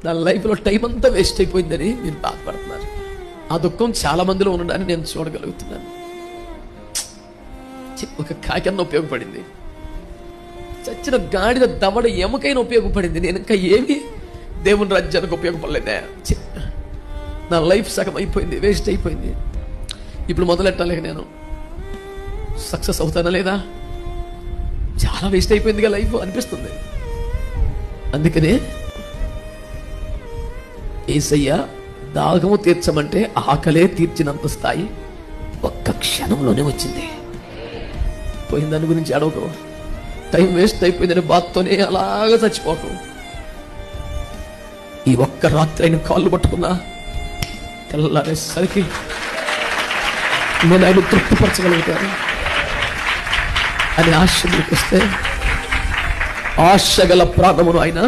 నా లైఫ్లో టైం అంతా వేస్ట్ అయిపోయిందని మీరు బాధపడుతున్నారు. ఆ దుఃఖం చాలా మందిలో ఉండడాన్ని నేను చూడగలుగుతున్నాను. ఒక కాకన్న ఉపయోగపడింది, చచ్చిన గాడిద దవడ ఎముకైనా ఉపయోగపడింది. నేను ఇంకా ఏమి దేవుని రాజ్యానికి ఉపయోగపడలేదే. నా లైఫ్ సగం అయిపోయింది, వేస్ట్ అయిపోయింది. ఇప్పుడు మొదలెట్టాలి, నేను సక్సెస్ అవుతానా లేదా? చాలా వేస్ట్ అయిపోయిందిగా లైఫ్ అనిపిస్తుంది. అందుకనే యేసయ్య దాహము తీర్చమంటే ఆకలే తీర్చినంత స్థాయి ఒక్క క్షణంలోనే వచ్చింది. పోయిన దాని గురించి అడవకు, టైం వేస్ట్ అయిపోయిందని బాధతోనే అలాగా చచ్చిపోకు. ఈ ఒక్క రాత్రి ఆయన కాళ్ళు పట్టుకున్నా తెల్లారేసరికి నేను ఆయన తృప్తిపరచగలుగుతాను అని ఆశ మీకు వస్తే, ఆశ గల ప్రాణమును ఆయన